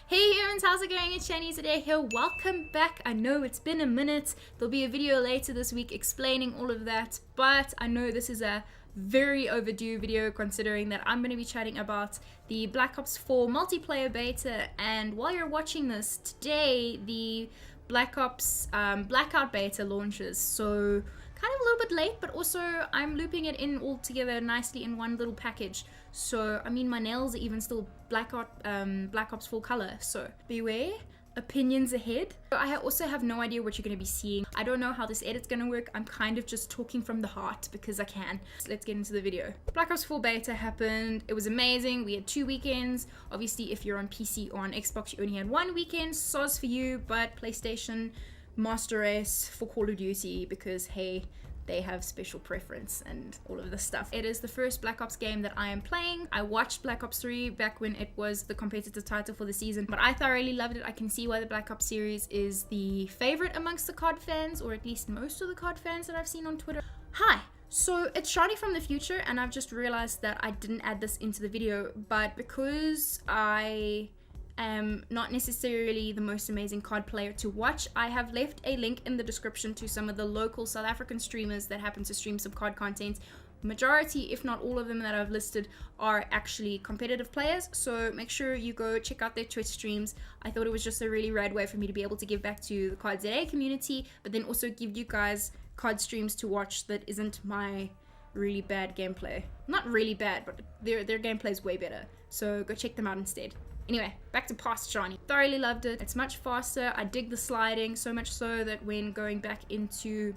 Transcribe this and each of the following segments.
Hey humans, how's it going? It's Shani today here. Welcome back. I know it's been a minute. There'll be a video later this week explaining all of that, but I know this is a very overdue video considering that I'm going to be chatting about the Black Ops 4 multiplayer beta. And while you're watching this, today the Black Ops Blackout beta launches, so kind of a little bit late, but also I'm looping it in all together nicely in one little package. So I mean, my nails are even still Black Ops 4 color, so beware. Opinions ahead. I also have no idea what you're going to be seeing. I don't know how this edit's going to work. I'm kind of just talking from the heart because I can. So let's get into the video. Black Ops 4 beta happened. It was amazing. We had 2 weekends. Obviously, if you're on PC or on Xbox, you only had 1 weekend. Soz for you, but PlayStation, Master Race for Call of Duty because, hey, they have special preference and all of this stuff. It is the first Black Ops game that I am playing. I watched Black Ops 3 back when it was the competitive title for the season, but I thoroughly loved it. I can see why the Black Ops series is the favorite amongst the COD fans, or at least most of the COD fans that I've seen on Twitter. Hi! So it's Shani from the future, and I've just realized that I didn't add this into the video, but because I am not necessarily the most amazing COD player to watch, I have left a link in the description to some of the local South African streamers that happen to stream some COD content. Majority, if not all of them that I've listed, are actually competitive players, so make sure you go check out their Twitch streams. I thought it was just a really rad way for me to be able to give back to the COD ZA community, but then also give you guys COD streams to watch that isn't my really bad gameplay. Not really bad, but their gameplay is way better, so go check them out instead. Anyway, back to past Shani. Thoroughly loved it. It's much faster. I dig the sliding, so much so that when going back into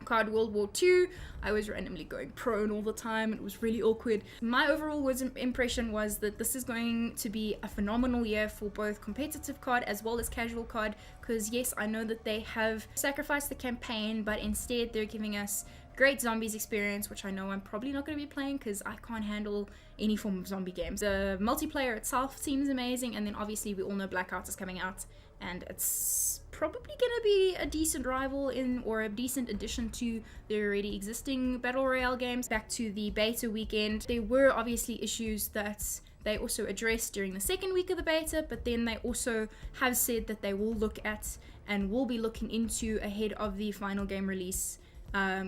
COD World War II, I was randomly going prone all the time. It was really awkward. My overall impression was that this is going to be a phenomenal year for both competitive COD as well as casual COD, because yes, I know that they have sacrificed the campaign, but instead they're giving us great zombies experience, which I know I'm probably not going to be playing because I can't handle any form of zombie games. The multiplayer itself seems amazing, and then obviously we all know Blackout is coming out, and it's probably going to be a decent rival in, or a decent addition to the already existing Battle Royale games. Back to the beta weekend, there were obviously issues that they also addressed during the second week of the beta, but then they also have said that they will look at and will be looking into ahead of the final game release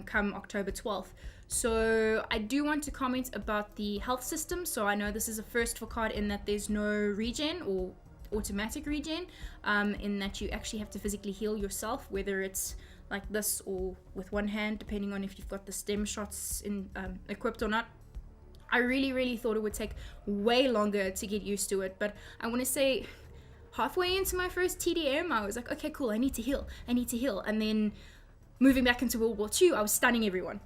come October 12th. So I do want to comment about the health system. So I know this is a first for COD in that there's no regen or automatic regen, in that you actually have to physically heal yourself, whether it's like this or with one hand, depending on if you've got the stem shots in equipped or not. I really thought it would take way longer to get used to it, but I want to say halfway into my first TDM, I was like, okay, cool, I need to heal, and then moving back into World War II, I was stunning everyone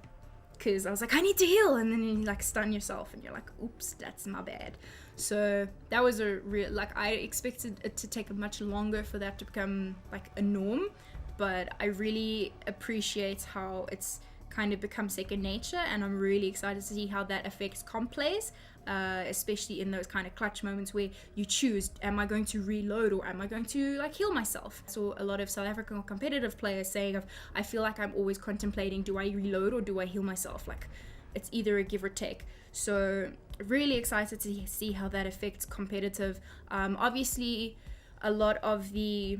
because I was like, I need to heal, and then you like stun yourself and you're like, oops, that's my bad. So that was a real, like, I expected it to take much longer for that to become like a norm, but I really appreciate how it's kind of become second nature, and I'm really excited to see how that affects comp plays, especially in those kind of clutch moments where you choose, am I going to reload or am I going to like heal myself? So a lot of South African competitive players saying I feel like I'm always contemplating, do I reload or do I heal myself? Like, it's either a give or take. So really excited to see how that affects competitive. Obviously a lot of the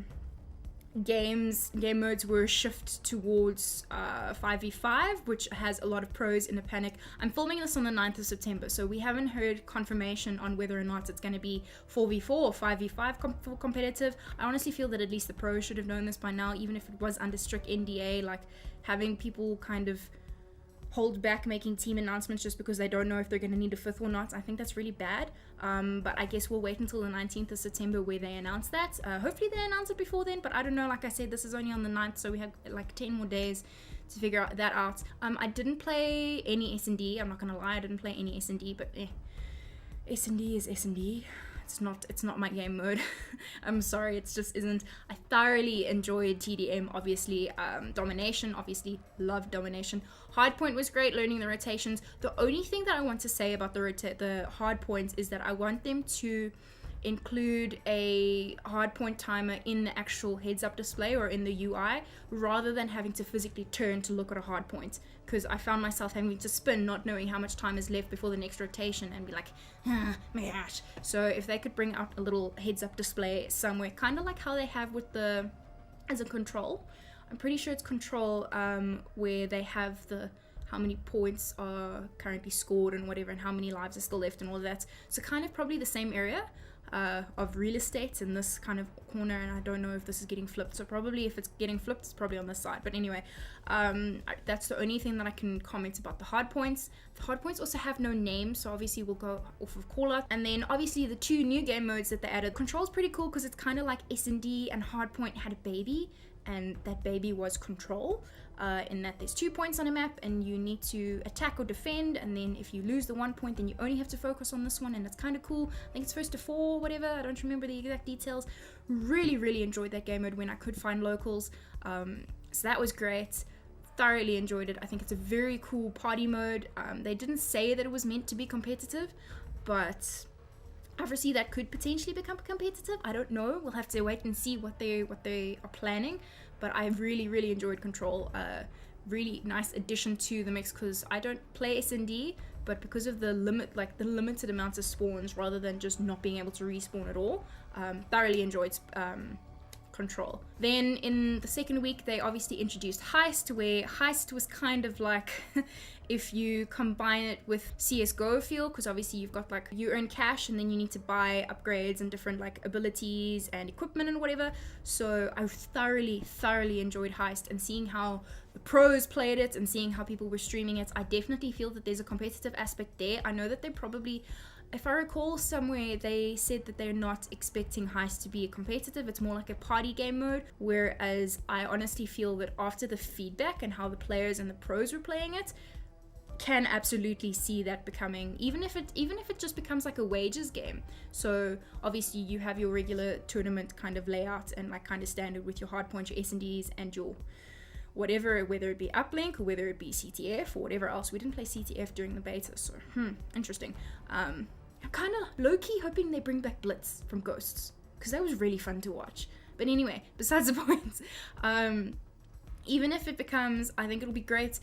game modes were shift towards 5v5, which has a lot of pros in a panic. I'm filming this on the 9th of September, so we haven't heard confirmation on whether or not it's going to be 4v4 or 5v5 for competitive. I honestly feel that at least the pros should have known this by now, even if it was under strict NDA, like having people kind of hold back making team announcements just because they don't know if they're going to need a 5th or not. I think that's really bad, but I guess we'll wait until the 19th of September where they announce that. Hopefully they announce it before then, but I don't know. Like I said, this is only on the 9th, so we have like 10 more days to figure that out. I didn't play any S&D, I'm not gonna lie, I didn't play any S&D, but S&D is S&D. It's not my game mode. I'm sorry, it just isn't. I thoroughly enjoyed TDM, obviously. Domination, obviously loved Domination. Hardpoint was great, learning the rotations. The only thing that I want to say about the hardpoints is that I want them to include a hardpoint timer in the actual heads-up display or in the UI, rather than having to physically turn to look at a hardpoint, because I found myself having to spin, not knowing how much time is left before the next rotation, and be like, my gosh. So if they could bring out a little heads-up display somewhere, kind of like how they have with the, as a control, I'm pretty sure it's control, where they have the how many points are currently scored and whatever, and how many lives are still left and all of that. So kind of probably the same area of real estate in this kind of corner, and I don't know if this is getting flipped, so probably if it's getting flipped, it's probably on this side. But anyway, that's the only thing that I can comment about the hard points. The hard points also have no name, so obviously we'll go off of call out. And then obviously the 2 new game modes that they added. Control's pretty cool because it's kind of like S&D and hardpoint had a baby, and that baby was control, in that there's 2 points on a map and you need to attack or defend, and then if you lose the 1 point, then you only have to focus on this one, and it's kind of cool. I think it's first to 4, whatever, I don't remember the exact details. Really enjoyed that game mode when I could find locals, so that was great. Thoroughly enjoyed it. I think it's a very cool party mode. They didn't say that it was meant to be competitive, but I foresee that could potentially become competitive. I don't know. We'll have to wait and see what they are planning. But I really enjoyed Control. Really nice addition to the mix, because I don't play S&D, but because of the limited amounts of spawns, rather than just not being able to respawn at all, thoroughly enjoyed Control. Then in the second week, they obviously introduced Heist, where Heist was kind of like if you combine it with CSGO feel, because obviously you've got like, you earn cash and then you need to buy upgrades and different like abilities and equipment and whatever. So I thoroughly enjoyed Heist, and seeing how the pros played it and seeing how people were streaming it, I definitely feel that there's a competitive aspect there. I know that they probably, if I recall somewhere, they said that they're not expecting Heist to be a competitive, it's more like a party game mode, whereas I honestly feel that after the feedback and how the players and the pros were playing it, can absolutely see that becoming, even if it just becomes like a wages game. So obviously you have your regular tournament kind of layout and like kind of standard with your hardpoint, your S&Ds, and your whatever, whether it be uplink or whether it be CTF or whatever else. We didn't play CTF during the beta, so interesting. I'm kind of low-key hoping they bring back Blitz from Ghosts, because that was really fun to watch. But anyway, besides the point, even if it becomes, I think it'll be great.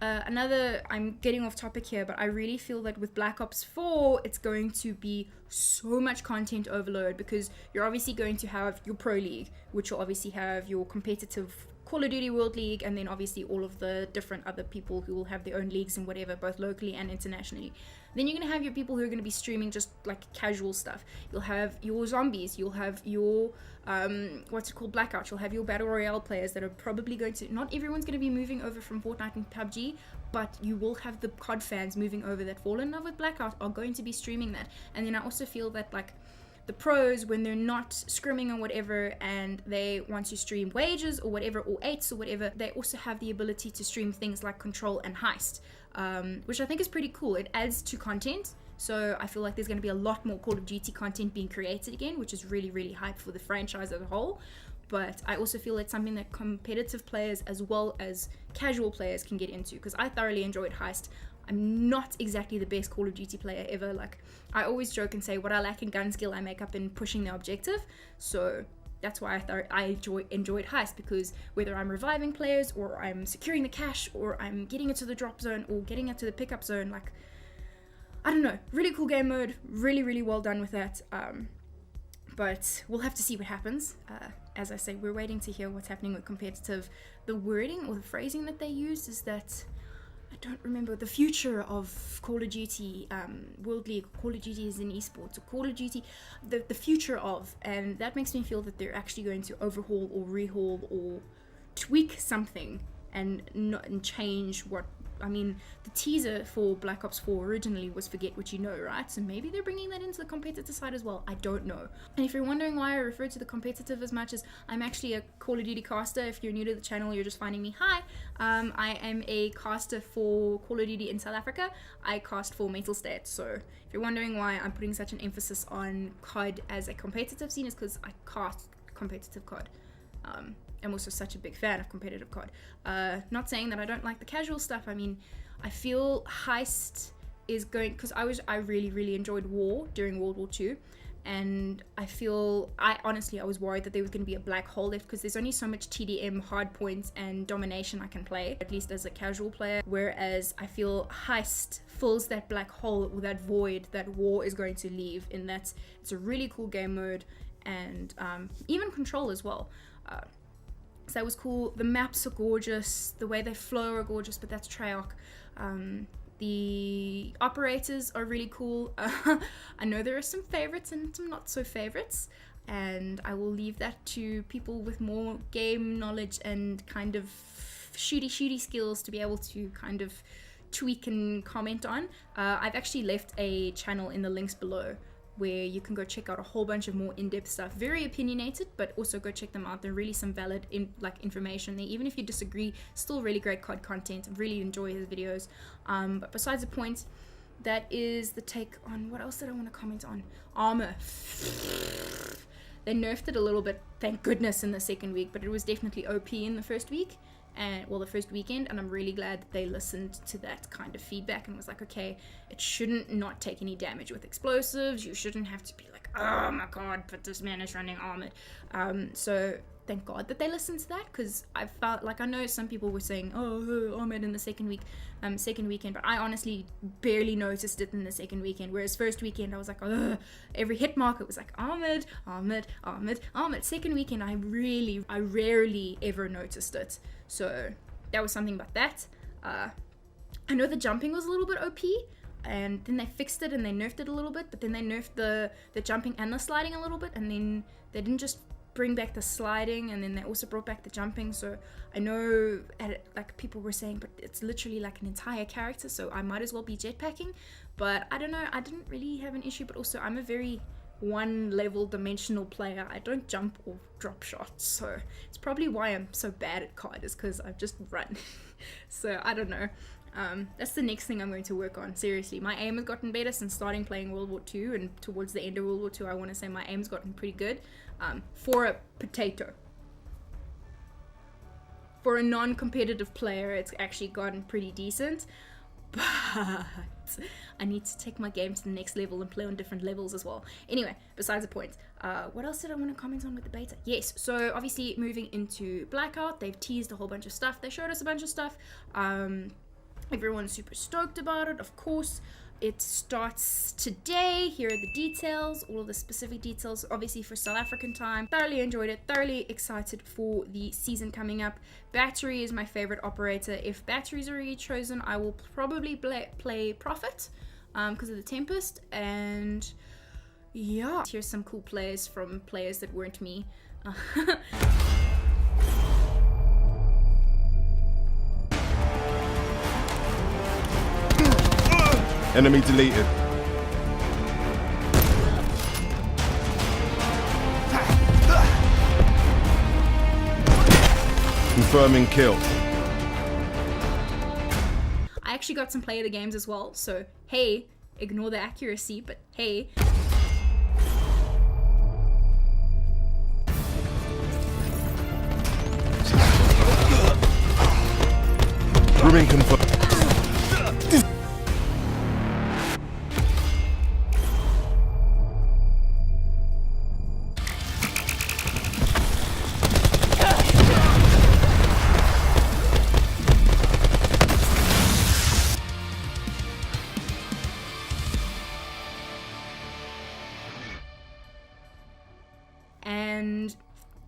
I'm getting off topic here, but I really feel that with Black Ops 4, it's going to be so much content overload, because you're obviously going to have your Pro League, which will obviously have your competitive Call of Duty World League, and then obviously all of the different other people who will have their own leagues and whatever, both locally and internationally. Then you're going to have your people who are going to be streaming just like casual stuff. You'll have your zombies, you'll have your Blackout, you'll have your Battle Royale players that are probably going to, not everyone's going to be moving over from Fortnite and PUBG, but you will have the COD fans moving over that fall in love with Blackout are going to be streaming that. And then I also feel that like the pros, when they're not scrimming or whatever and they want to stream wages or whatever, or 8s or whatever, they also have the ability to stream things like Control and Heist, which I think is pretty cool. It adds to content, so I feel like there's going to be a lot more Call of Duty content being created again, which is really hype for the franchise as a whole. But I also feel it's something that competitive players as well as casual players can get into, because I thoroughly enjoyed Heist. I'm not exactly the best Call of Duty player ever. Like, I always joke and say what I lack in gun skill, I make up in pushing the objective. So that's why I enjoyed Heist, because whether I'm reviving players or I'm securing the cash or I'm getting it to the drop zone or getting it to the pickup zone, like, I don't know, really cool game mode, really well done with that. But we'll have to see what happens. As I say, we're waiting to hear what's happening with competitive. The wording or the phrasing that they used is that, I don't remember, the future of Call of Duty World League, Call of Duty is in esports, or Call of Duty, the future of, and that makes me feel that they're actually going to overhaul or rehaul or tweak something and change what, I mean, the teaser for Black Ops 4 originally was Forget What You Know, right? So maybe they're bringing that into the competitive side as well. I don't know. And if you're wondering why I refer to the competitive as much, as I'm actually a Call of Duty caster. If you're new to the channel, you're just finding me, hi. I am a caster for Call of Duty in South Africa. I cast for Mental State. So if you're wondering why I'm putting such an emphasis on COD as a competitive scene, is because I cast competitive COD. I'm also such a big fan of competitive COD. Not saying that I don't like the casual stuff. I mean, I feel Heist is going, because I really enjoyed War during World War II, and I honestly was worried that there was going to be a black hole left, because there's only so much TDM, hard points, and domination I can play, at least as a casual player, whereas I feel Heist fills that black hole, or that void that War is going to leave, in that it's a really cool game mode, and even Control as well. So that was cool. The maps are gorgeous, the way they flow are gorgeous, but that's Treyarch. The operators are really cool. I know there are some favorites and some not so favorites, and I will leave that to people with more game knowledge and kind of shooty skills to be able to kind of tweak and comment on. I've actually left a channel in the links below where you can go check out a whole bunch of more in-depth stuff, very opinionated, but also go check them out. They're really some valid information there. Even if you disagree, still really great COD content. I really enjoy his videos. But besides the point, that is the take on, what else did I want to comment on? Armor. They nerfed it a little bit, thank goodness, in the second week, but it was definitely OP in the first week. And well, the first weekend, and I'm really glad that they listened to that kind of feedback and was like, okay, it shouldn't not take any damage with explosives. You shouldn't have to be like, oh my god, but this man is running armored. So thank God that they listened to that, because I felt like, I know some people were saying, oh, armored in the second weekend, but I honestly barely noticed it in the second weekend. Whereas first weekend, I was like, oh, every hit mark it was like armored. Second weekend, I rarely ever noticed it. So that was something about that. I know the jumping was a little bit OP, and then they fixed it and they nerfed it a little bit, but then they nerfed the jumping and the sliding a little bit, and then they didn't just bring back the sliding, and then they also brought back the jumping. So I know like people were saying, but it's literally like an entire character, so I might as well be jetpacking. But I don't know, I didn't really have an issue, but also I'm a very one level dimensional player. I don't jump or drop shots, so it's probably why I'm so bad at COD, is because I just run. So I don't know. That's the next thing I'm going to work on. Seriously, my aim has gotten better since starting playing World War II, and towards the end of World War II, I want to say my aim's gotten pretty good. For a potato. For a non-competitive player, it's actually gotten pretty decent. But I need to take my game to the next level and play on different levels as well. Anyway, besides the point, what else did I want to comment on with the beta? Yes, so obviously moving into Blackout, they've teased a whole bunch of stuff. They showed us a bunch of stuff. Everyone's super stoked about it, of course. It starts today. Here are the details, all of the specific details, obviously for South African time. Thoroughly enjoyed it, thoroughly excited for the season coming up. Battery is my favorite operator. If batteries are already chosen, I will probably play Prophet because of the Tempest. And yeah, here's some cool plays from players that weren't me. Enemy deleted. Confirming kill. I actually got some play of the games as well, so hey, ignore the accuracy, but hey. Grooming confirmed. And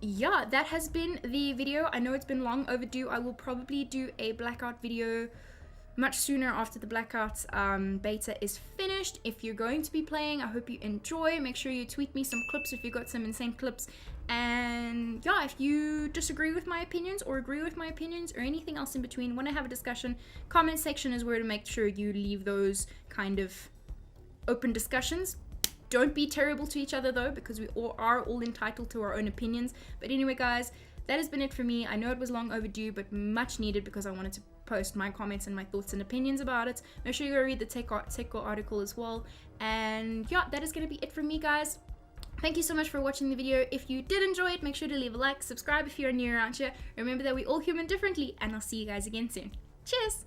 yeah, that has been the video. I know it's been long overdue. I will probably do a Blackout video much sooner after the Blackout beta is finished. If you're going to be playing, I hope you enjoy. Make sure you tweet me some clips if you got some insane clips. And yeah, if you disagree with my opinions or agree with my opinions or anything else in between, want to have a discussion, comment section is where to make sure you leave those kind of open discussions. Don't be terrible to each other though, because we are all entitled to our own opinions. But anyway guys, that has been it for me. I know it was long overdue, but much needed, because I wanted to post my comments and my thoughts and opinions about it. Make sure you go read the Tech article as well. And yeah, that is going to be it from me guys. Thank you so much for watching the video. If you did enjoy it, make sure to leave a like, subscribe if you're new around here. Remember that we all human differently, and I'll see you guys again soon. Cheers!